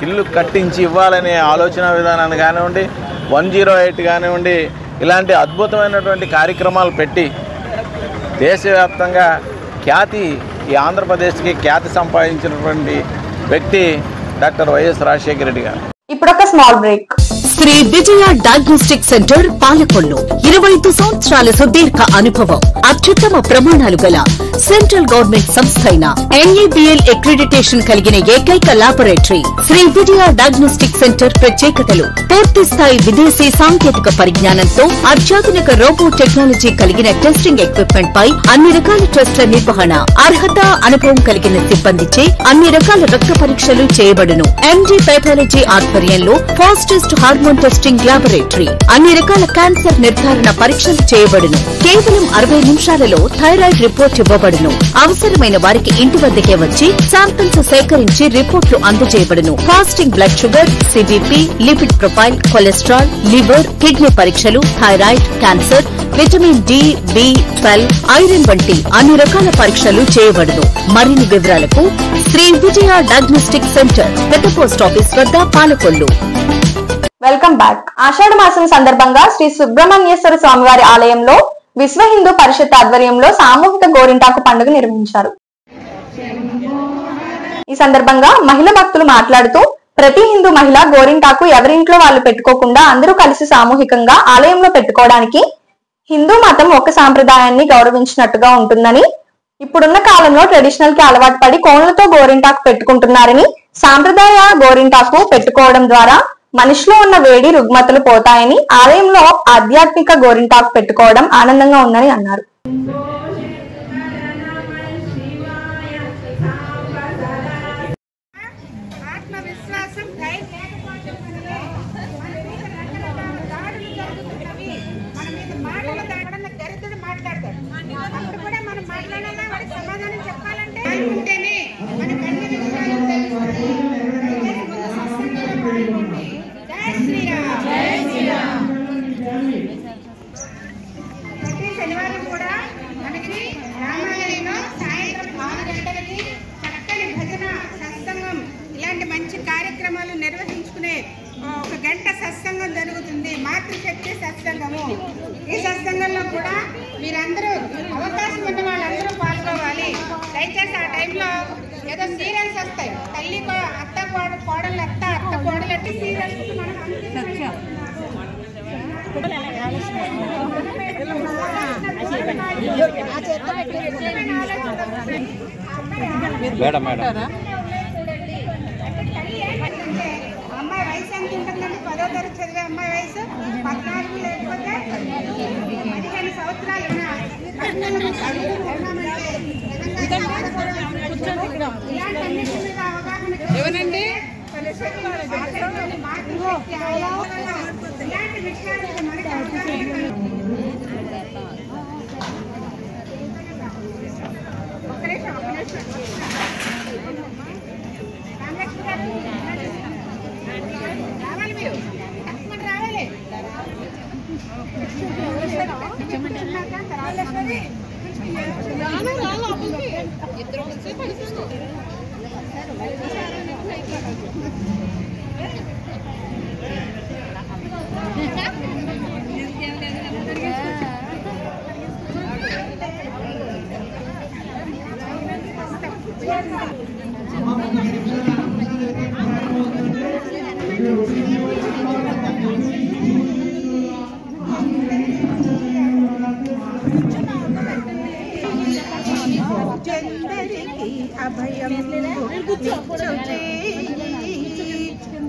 ఇల్లు కట్టించి ఇవ్వాలనే ఆలోచన విధానాన్ని కానివ్వండి, 108 కానివ్వండి, ఇలాంటి అద్భుతమైనటువంటి కార్యక్రమాలు పెట్టి దేశవ్యాప్తంగా ఈ ఆంధ్రప్రదేశ్కి ఖ్యాతి సంపాదించినటువంటి వ్యక్తి డాక్టర్ వైఎస్ రాజశేఖర రెడ్డి గారు. ఇప్పుడు ఒక small break. Shri Vijaya diagnostic centre Palakollu 25 సంవత్సరాల సుదీర్ఘ అనుభవం, అత్యుత్తమ ప్రమాణాలు గల సెంట్రల్ గవర్నమెంట్ సంస్థ అయిన NABL అక్రిడిటేషన్ కలిగిన ఏకైక laboratory Shri Vijaya diagnostic centre ప్రత్యేకతలు పూర్తి స్థాయి విదేశీ సాంకేతిక పరిజ్ఞానంతో అత్యాధునిక రోబో టెక్నాలజీ కలిగిన టెస్టింగ్ ఎక్విప్మెంట్ పై అన్ని రకాల టెస్టుల నిర్వహణ, అర్హత, అనుభవం కలిగిన సిబ్బందిచే అన్ని రకాల రక్త పరీక్షలు చేయబడును. MD పైథాలజీ ఆధ్వర్యంలో ఫాస్టెస్ట్ హార్మోన్ టెస్టింగ్ లాబొరేటరీ, అన్ని రకాల క్యాన్సర్ నిర్ధారణ పరీక్షలు చేయబడును. కేవలం 60 నిమిషాలలో థైరాయిడ్ రిపోర్ట్ ఇవ్వబడును. అవసరమైన వారికి ఇంటి వద్దకే వచ్చి శాంపిల్స్ సేకరించి రిపోర్ట్లు అందజేయబడును. Fasting blood sugar, CBP, lipid profile, cholesterol, liver, kidney పరీక్షలు, thyroid, cancer, vitamin D, B12, iron వంటి అన్ని రకాల పరీక్షలు చేయబడును. మరిన్ని వివరాలకు శ్రీ విజయ డయాగ్నోస్టిక్ సెంటర్, పెద్ద పోస్ట్ ఆఫీస్ వద్ద, పాలకొల్లు. Welcome back. ఆషాఢ మాసం సందర్భంగా శ్రీ సుబ్రహ్మణ్యేశ్వర స్వామివారి ఆలయంలో విశ్వ హిందూ పరిషత్ ఆధ్వర్యంలో సామూహిక గోరింటాకు పండుగ నిర్వహించారు. ఈ సందర్భంగా మహిళా భక్తులు మాట్లాడుతూ ప్రతి హిందూ మహిళ గోరింటాకు ఎవరింట్లో వాళ్ళు పెట్టుకోకుండా అందరూ కలిసి సామూహికంగా ఆలయంలో పెట్టుకోవడానికి హిందూ మతం ఒక సాంప్రదాయాన్ని గౌరవించినట్టుగా ఉంటుందని, ఇప్పుడున్న కాలంలో ట్రెడిషనల్ కి అలవాటు పడి కోణలతో గోరింటాకు పెట్టుకుంటున్నారని, సాంప్రదాయ గోరింటాకు పెట్టుకోవడం ద్వారా మనిషిలో ఉన్న వేడి రుగ్మతలు పోతాయని, ఆలయంలో ఆధ్యాత్మిక గోరింటాకు పెట్టుకోవడం ఆనందంగా ఉందని అన్నారు. ప్రతి శనివారం కూడా మనకి రామాలయంలో సాయంత్రం 6 గంటలకి చక్కని భజన, సత్సంగం ఇలాంటి మంచి కార్యక్రమాలు నిర్వహించుకునే ఒక గంట సత్సంగం జరుగుతుంది. మాతృశక్తి సత్సంగము. ఈ సత్సంగంలో కూడా మీరందరూ అవకాశం ఉన్న వాళ్ళందరూ పాల్గొవాలి. దయచేసి ఆ టైంలో ఏదో సీరియల్స్ వస్తాయి, తల్లి అత్త కోడలు అత్త కోడలు సీరియల్స్ అమ్మాయి వయసు ఎంత ఉంటుందండి? 10వ తరగతి చదివే అమ్మాయి వయసు 14 లేకపోతే 15 సంవత్సరాలు. ఏమనండి ఇలాంటి విషయాలు మనకి రావాలి, మీరు రావాలి.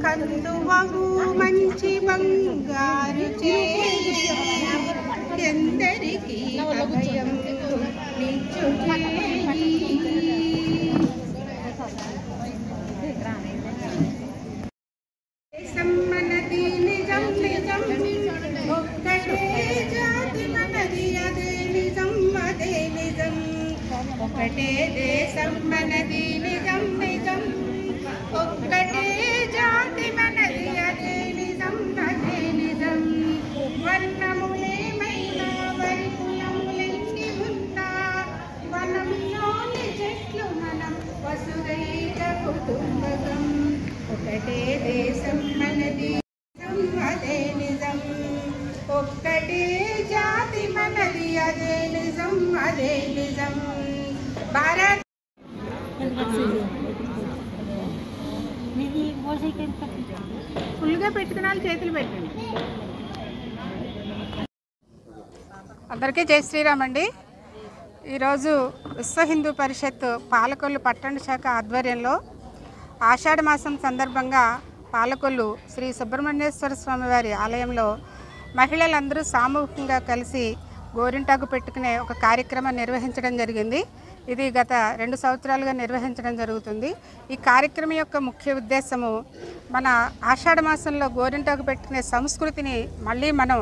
కందువగు మంచి బంగారు ఎందరికి అభయం మనది నిజం నిజం ఒక్కటే జాతి మనది అదే నిజం అదే నిజం ఒకటే దేశం మనది నిజం నిజం ఒక్కటే జాతి మనది అదే నిజం అదే నిజం వర్ణములేమైనా వరి కులములెన్ని ఉన్నా వనంలోని చెట్లు మనం వసుదైక కుటుంబకం ఒకటే దేశం మనది అదే నిజం ఒక్కటే జాతి మనది అదే నిజం అదే నిజం భారత్ ఫుల్గా పెట్టుకున్నాను చేతులు పెట్టండి. అందరికీ జై శ్రీరామ్ అండి. ఈరోజు విశ్వ హిందూ పరిషత్ పాలకొల్లు పట్టణ శాఖ ఆధ్వర్యంలో ఆషాఢ మాసం సందర్భంగా పాలకొల్లు శ్రీ సుబ్రహ్మణ్యేశ్వర స్వామి వారి ఆలయంలో మహిళలందరూ సామూహికంగా కలిసి గోరింటాకు పెట్టుకునే ఒక కార్యక్రమం నిర్వహించడం జరిగింది. ఇది గత 2 సంవత్సరాలుగా నిర్వహించడం జరుగుతుంది. ఈ కార్యక్రమం యొక్క ముఖ్య ఉద్దేశము మన ఆషాఢ మాసంలో గోరింటాకు పెట్టుకునే సంస్కృతిని మళ్ళీ మనం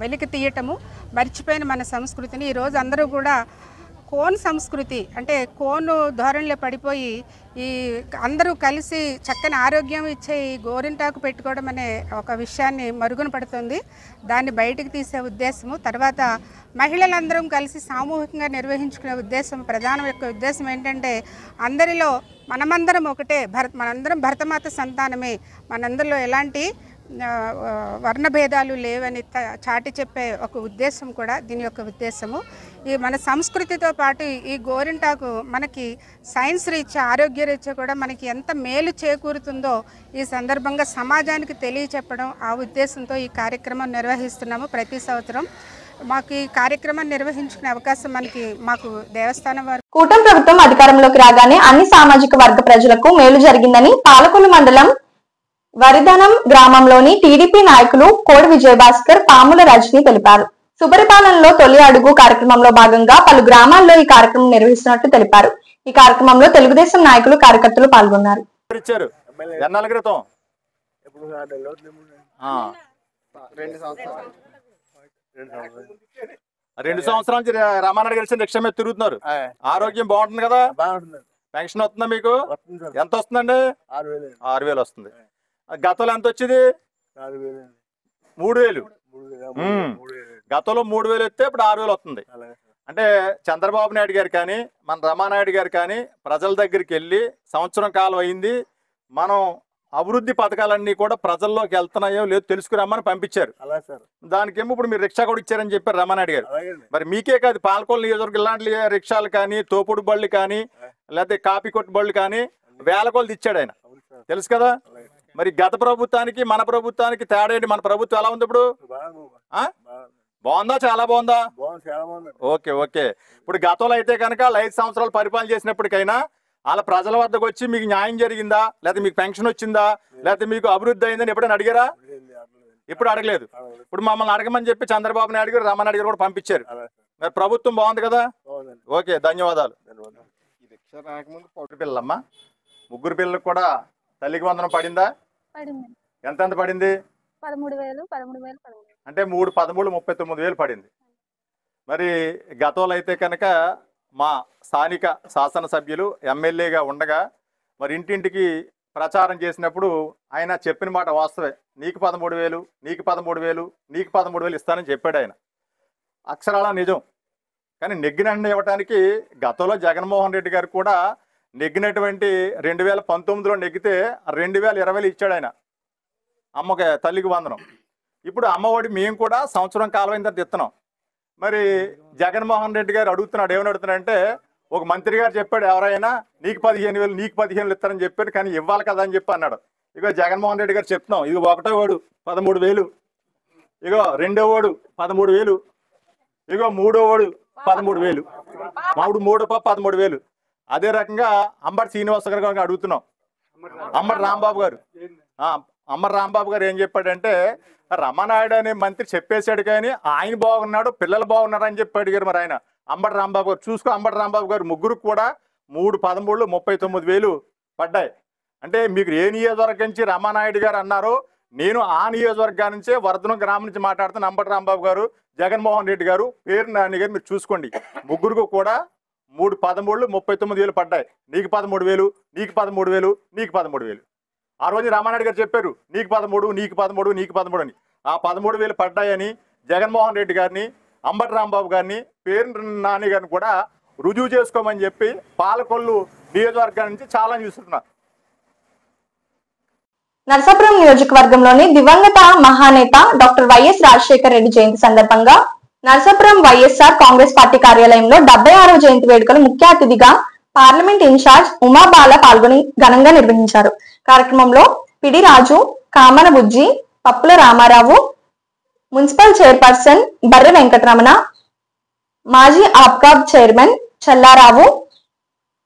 వెలికి తీయటము, మర్చిపోయిన మన సంస్కృతిని ఈరోజు అందరూ కూడా కోన్ సంస్కృతి అంటే కోను ధోరణిలో పడిపోయి ఈ అందరూ కలిసి చక్కని ఆరోగ్యం ఇచ్చే ఈ గోరింటాకు పెట్టుకోవడం అనే ఒక విషయాన్ని మరుగున పడుతుంది. దాన్ని బయటికి తీసే ఉద్దేశము, తర్వాత మహిళలందరం కలిసి సామూహికంగా నిర్వహించుకునే ఉద్దేశం, ప్రధాన యొక్క ఉద్దేశం ఏంటంటే అందరిలో మనమందరం ఒకటే, మనందరం భరతమాత సంతానమే, మనందరిలో ఎలాంటి వర్ణభేదాలు లేవని చాటి చెప్పే ఒక ఉద్దేశం కూడా దీని యొక్క ఉద్దేశము. ఈ మన సంస్కృతితో పాటు ఈ గోరింటాకు మనకి సైన్స్ రీత్యా ఆరోగ్య రీత్యా కూడా మనకి ఎంత మేలు చేకూరుతుందో ఈ సందర్భంగా సమాజానికి తెలియచెప్పడం ఆ ఉద్దేశంతో ఈ కార్యక్రమం నిర్వహిస్తున్నాము. ప్రతి సంవత్సరం మాకు ఈ కార్యక్రమాన్ని నిర్వహించుకునే అవకాశం మాకు దేవస్థానం వారు. కూటమి ప్రభుత్వం అధికారంలోకి రాగానే అన్ని సామాజిక వర్గ ప్రజలకు మేలు జరిగిందని పాలకొల్లు మండలం వరిధనం గ్రామంలోని టీడీపీ నాయకులు కోడి విజయభాస్కర్, పాముల రజని తెలిపారు. సుపరిపాలనలో తొలి అడుగు కార్యక్రమంలో భాగంగా పలు గ్రామాల్లో ఈ కార్యక్రమం నిర్వహిస్తున్నట్లు తెలిపారు. ఈ కార్యక్రమంలో తెలుగుదేశం నాయకులు, కార్యకర్తలు పాల్గొన్నారు. 2 సంవత్సరాల నుంచి రామానాయుడు కలిసి రిక్షా మీద తిరుగుతున్నారు. ఆరోగ్యం బాగుంటుంది కదా? పెన్షన్ వస్తుందా మీకు? ఎంత వస్తుందండి? 6,000 వస్తుంది. గతంలో ఎంత వచ్చేది? 3,000. గతంలో 3,000 వస్తే ఇప్పుడు 6,000 వస్తుంది. అంటే చంద్రబాబు నాయుడు గారు కానీ మన రామానాయుడు గారు కానీ ప్రజల దగ్గరికి వెళ్ళి సంవత్సరం కాలం అయింది, మనం అభివృద్ధి పథకాలన్నీ కూడా ప్రజల్లోకి వెళ్తున్నాయో లేదో తెలుసుకురామని పంపించారు. దానికేమో ఇప్పుడు మీరు రిక్షా కూడా ఇచ్చారని చెప్పారు రామానాయుడు గారు. మరి మీకే కాదు, పాలకొల్లు నియోజకవర్గం ఇలాంటి రిక్షాలు కానీ, తోపుడు బళ్ళు కానీ, లేకపోతే కాపీ కొట్టు బళ్ళు కానీ వేల కొలది ఇచ్చాడు ఆయన, తెలుసు కదా. మరి గత ప్రభుత్వానికి మన ప్రభుత్వానికి తేడా ఏంటి? మన ప్రభుత్వం ఎలా ఉంది ఇప్పుడు? బాగుందా? చాలా బాగుందా? Okay okay. ఇప్పుడు గతంలో అయితే కనుక 5 సంవత్సరాలు పరిపాలన చేసినప్పటికైనా వాళ్ళ ప్రజల వద్దకు వచ్చి మీకు న్యాయం జరిగిందా, లేకపోతే మీకు పెన్షన్ వచ్చిందా, లేకపోతే మీకు అభివృద్ధి అయిందని ఎప్పుడైనా అడిగారా? ఇప్పుడు అడగలేదు. ఇప్పుడు మమ్మల్ని అడగమని చెప్పి చంద్రబాబు నాయుడు గారు, రామానాయుడు గారు కూడా పంపించారు. మరి ప్రభుత్వం బాగుంది కదా? ఓకే, ధన్యవాదాలు. ఈ రిక్షా రాకముందు పౌరు పిల్లలమ్మా, 3 పిల్లలకు కూడా తల్లికి వందనం పడిందా? ఎంత పడింది? 13,000 అంటే 3, 13, 39,000 పడింది. మరి గతంలో అయితే కనుక మా స్థానిక శాసనసభ్యులు ఎమ్మెల్యేగా ఉండగా మరి ఇంటింటికి ప్రచారం చేసినప్పుడు ఆయన చెప్పిన మాట వాస్తవే. నీకు 13,000, నీకు 13,000, నీకు 13,000 ఇస్తానని చెప్పాడు ఆయన. అక్షరాల నిజం. కానీ నెగ్గిన ఇవ్వటానికి గతంలో జగన్మోహన్ రెడ్డి గారు కూడా నెగ్గినటువంటి 2019లో నెగ్గితే 2020 ఇచ్చాడు ఆయన అమ్మకి తల్లికి వందనం. ఇప్పుడు అమ్మఒడి మేము కూడా సంవత్సరం కాలం అయిన తర్వాత ఇస్తున్నాం. మరి జగన్మోహన్ రెడ్డి గారు అడుగుతున్నాడు, ఏమని అడుగుతున్నాడంటే, ఒక మంత్రి గారు చెప్పాడు ఎవరైనా నీకు 15,000 నీకు 15,000 ఇస్తారని చెప్పారు, కానీ ఇవ్వాలి కదా అని చెప్పి అన్నాడు. ఇగో జగన్మోహన్ రెడ్డి గారు చెప్తున్నాం, ఇదిగో ఒకటో వాడు 13,000, ఇగో రెండో వాడు 13,000, ఇగో మూడో వాడు 13,000, మూడో 13,000. అదే రకంగా అంబటి శ్రీనివాస గారు అడుగుతున్నాం. అంబటి రాంబాబు గారు ఏం చెప్పాడంటే, రమణాయుడు అనే మంత్రి చెప్పేశాడు కానీ ఆయన బాగున్నాడు పిల్లలు బాగున్నారు అని చెప్పి అడిగారు. మరి ఆయన అంబటి రాంబాబు గారు చూసుకో, అంబటి రాంబాబు గారు ముగ్గురు కూడా 3 13 39,000 పడ్డాయి. అంటే మీకు ఏ నియోజకవర్గం నుంచి రమణాయుడు గారు అన్నారో నేను ఆ నియోజకవర్గం నుంచే వర్ధనం గ్రామం నుంచి మాట్లాడుతున్న అంబటి రాంబాబు గారు, జగన్మోహన్ రెడ్డి గారు, పేరు నాని గారు మీరు చూసుకోండి. ముగ్గురికి కూడా 3 13 39,000 పడ్డాయి. నీకు 13,000, నీకు 13,000, నీకు 13,000. ఆ రోజు రామానాయుడు గారు చెప్పారు నీకు 13, నీకు 13, నీకు 13 అని. ఆ 13,000 పడ్డాయని జగన్మోహన్ రెడ్డి గారిని, అంబటి రాంబాబు గారిని, పేరు నాని గారిని కూడా రుజువు చేసుకోమని చెప్పి పాలకొల్లు నియోజకవర్గం నుంచి చాలా చూస్తున్నారు. నరసాపురం నియోజకవర్గంలోని దివంగత మహానేత డాక్టర్ వైఎస్ రాజశేఖర రెడ్డి జయంతి సందర్భంగా నరసాపురం వైఎస్ఆర్ కాంగ్రెస్ పార్టీ కార్యాలయంలో 76వ జయంతి వేడుకలు ముఖ్య అతిథిగా పార్లమెంట్ ఇన్ఛార్జ్ ఉమాబాల పాల్గొని ఘనంగా నిర్వహించారు. కార్యక్రమంలో పిడి రాజు, కామన బుజ్జి, పప్పుల రామారావు, మున్సిపల్ చైర్పర్సన్ బర్రె వెంకటరమణ, మాజీ ఆప్కాబ్ చైర్మన్ చల్లారావు,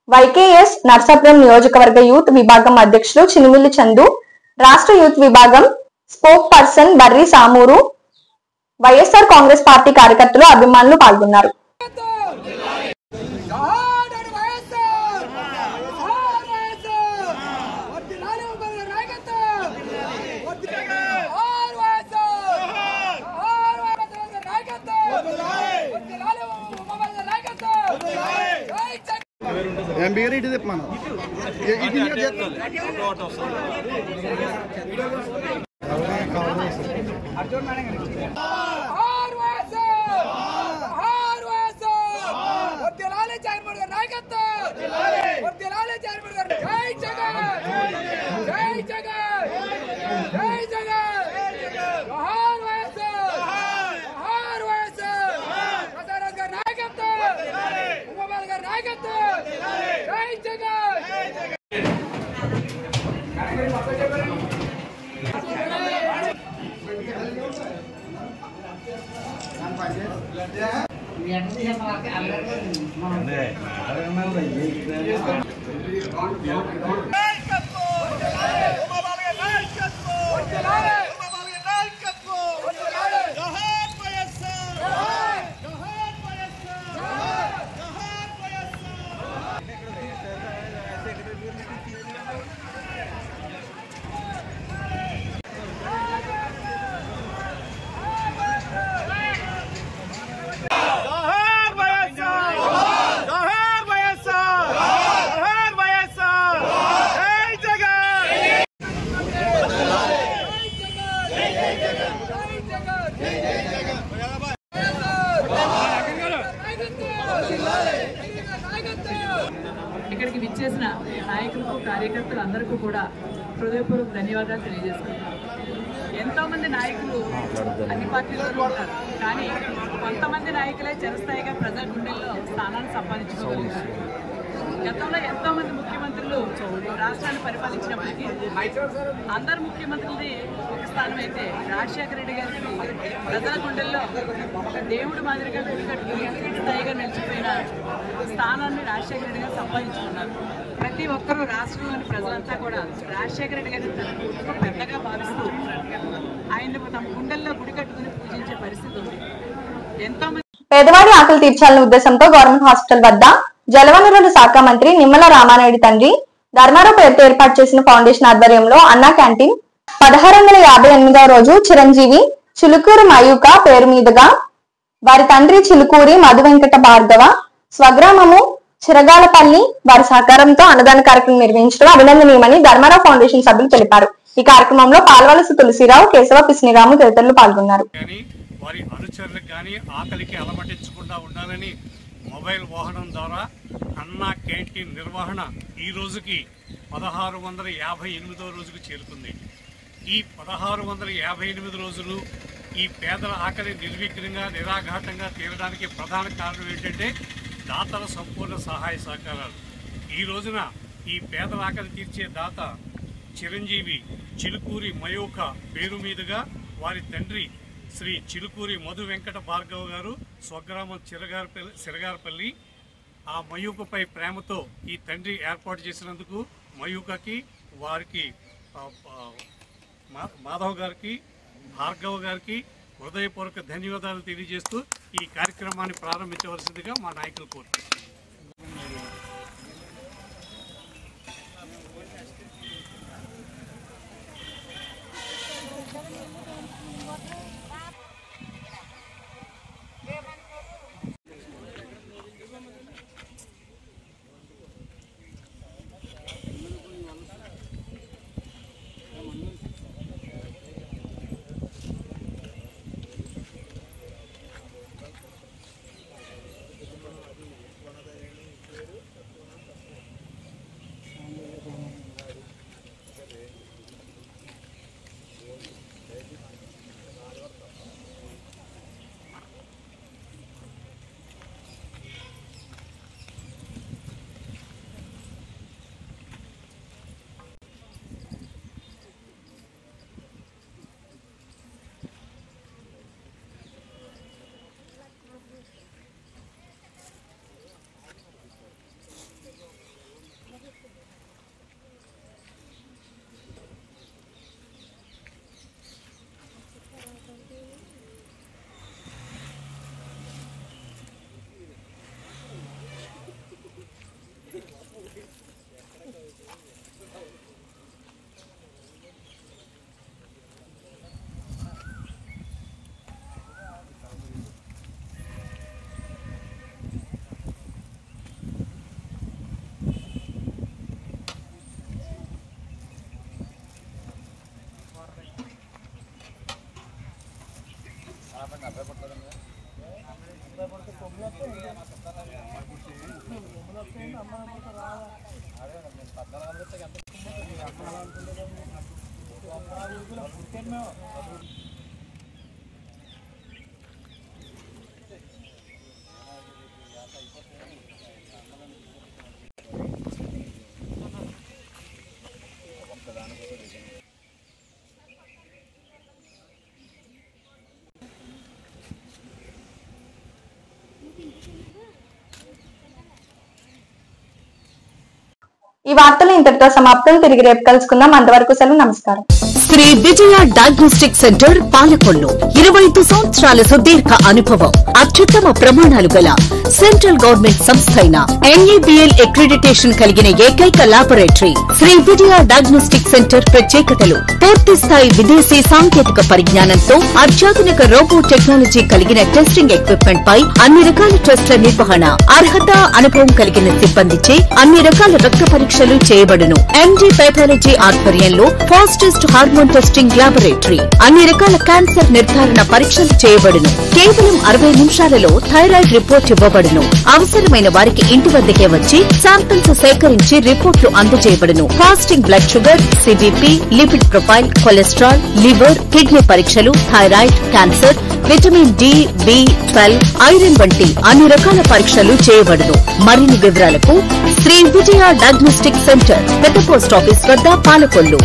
వైకేఎస్ నరసాపురం నియోజకవర్గ యూత్ విభాగం అధ్యక్షులు చినిమిల్లి చందు, రాష్ట్ర యూత్ విభాగం spokesperson Barri Samuru, YSR Congress party కార్యకర్తలు, అభిమానులు పాల్గొన్నారు. ఇక్కడికి విచ్చేసిన నాయకులకు, కార్యకర్తలు అందరికీ కూడా హృదయపూర్వక ధన్యవాదాలు తెలియజేస్తున్నాను. ఎంతోమంది నాయకులు అన్ని పార్టీల్లో ఉంటారు, కానీ కొంతమంది నాయకులే చిరస్థాయిగా ప్రజల గుండెల్లో స్థానాన్ని సంపాదించుకోగలిగారు. గతంలో ఎంతోమంది ముఖ్యమంత్రులు రాష్ట్రాన్ని పరిపాలించినప్పటికీ అందరు ముఖ్యమంత్రులది ఒక స్థానం అయితే రాజశేఖర రెడ్డి గారికి ప్రజల గుండెల్లో ఒక దేవుడు మాదిరిగా వెలుగట్టుకుని స్థాయిగా నిలిచిపోయిన స్థానాన్ని రాజశేఖర రెడ్డి గారు సంపాదించుకున్నారు. ప్రతి ఒక్కరూ రాష్ట్రంలోని ప్రజలంతా కూడా రాజశేఖర రెడ్డి గారిని తన కుటుంబం పెద్దగా భావిస్తూ ఆయన్ని తమ గుండెల్లో గుడి కట్టుకుని పూజించే పరిస్థితి ఉంది. ఎంతోమంది పేదవాడి ఆకలి తీర్చాలనే ఉద్దేశంతో గవర్నమెంట్ హాస్పిటల్ వద్ద జలవనరుల శాఖ మంత్రి నిమ్మల రామానాయుడు తండ్రి ధర్మారావు పేరుతో ఏర్పాటు చేసిన ఫౌండేషన్ ఆధ్వర్యంలో అన్నా క్యాంటీన్ 1658వ రోజు చిరంజీవి చిలుకూరు మయూక పేరు మీదుగా వారి తండ్రి చిలుకూరి మధు వెంకట భార్గవ స్వగ్రామము చిరగాలపల్లి వారి సహకారంతో అన్నదాన కార్యక్రమం నిర్వహించడం అభినందనీయమని ధర్మారావు ఫౌండేషన్ సభ్యులు తెలిపారు. ఈ కార్యక్రమంలో పాల్వలస తులసిరావు, కేశవ పిస్నిరాము తదితరులు పాల్గొన్నారు. వారి అనుచరులకు కానీ ఆకలికి అలమటించకుండా ఉండాలని మొబైల్ వాహనం ద్వారా అన్నా క్యాంటీన్ నిర్వహణ ఈ రోజుకి 1658వ రోజుకు చేరుకుంది. ఈ 1658 రోజులు ఈ పేదల ఆకలి నిర్విఘ్నంగా నిరాఘాటంగా తీరడానికి ప్రధాన కారణం ఏంటంటే దాతల సంపూర్ణ సహాయ సహకారాలు. ఈ రోజున ఈ పేదల ఆకలి తీర్చే దాత చిరంజీవి చిలుకూరి మయూఖ పేరు మీదుగా వారి తండ్రి శ్రీ చిలుకూరి మధు వెంకట భార్గవ్ గారు స్వగ్రామం సిరగారపల్లి. ఆ మయూఖపై ప్రేమతో ఈ తండ్రి ఏర్పాటు చేసినందుకు మయూఖకి వారికి మాధవ్ గారికి భార్గవ్ గారికి హృదయపూర్వక ధన్యవాదాలు తెలియజేస్తూ ఈ కార్యక్రమాన్ని ప్రారంభించవలసిందిగా మా నాయకులు కోరుతున్నారు. ఈ వార్తలు ఇంతటితో సమాప్తం. తిరిగి రేపు కలుసుకుందాం. అంతవరకు సెలవు. నమస్కారం. శ్రీ విజయ డయాగ్నోస్టిక్ సెంటర్ పాలకొల్లు 25 సంవత్సరాల సుదీర్ఘ అనుభవం, అత్యుత్తమ ప్రమాణాలు గల సెంట్రల్ గవర్నమెంట్ సంస్థ అయిన NABL అక్రిడిటేషన్ కలిగిన ఏకైక laboratory Shri Vijaya diagnostic centre ప్రత్యేకతలు పూర్తి స్థాయి విదేశీ సాంకేతిక పరిజ్ఞానంతో అత్యాధునిక రోబో టెక్నాలజీ కలిగిన టెస్టింగ్ ఎక్విప్మెంట్ పై అన్ని రకాల టెస్టుల నిర్వహణ, అర్హత, అనుభవం కలిగిన సిబ్బందిచే అన్ని రకాల రక్త పరీక్షలు చేయబడును. MD పైథాలజీ ఆధ్వర్యంలో ఫాస్టెస్ట్ హార్మోన్ టెస్టింగ్ లాబొరేటరీ, అన్ని రకాల క్యాన్సర్ నిర్ధారణ పరీక్షలు చేయబడును. కేవలం 60 నిమిషాలలో థైరాయిడ్ రిపోర్ట్ ఇవ్వబడును. అవసరమైన వారికి ఇంటి వద్దకే వచ్చి శాంపిల్స్ సేకరించి రిపోర్ట్లు అందజేయబడును. Fasting blood sugar, CBP, lipid profile, cholesterol, liver, kidney పరీక్షలు, thyroid, cancer, vitamin D, B12, iron వంటి అన్ని రకాల పరీక్షలు చేయబడును. మరిన్ని వివరాలకు శ్రీ విజయ డయాగ్నోస్టిక్ సెంటర్, పెద్ద పోస్ట్ ఆఫీస్ వద్ద, పాలకొల్లు.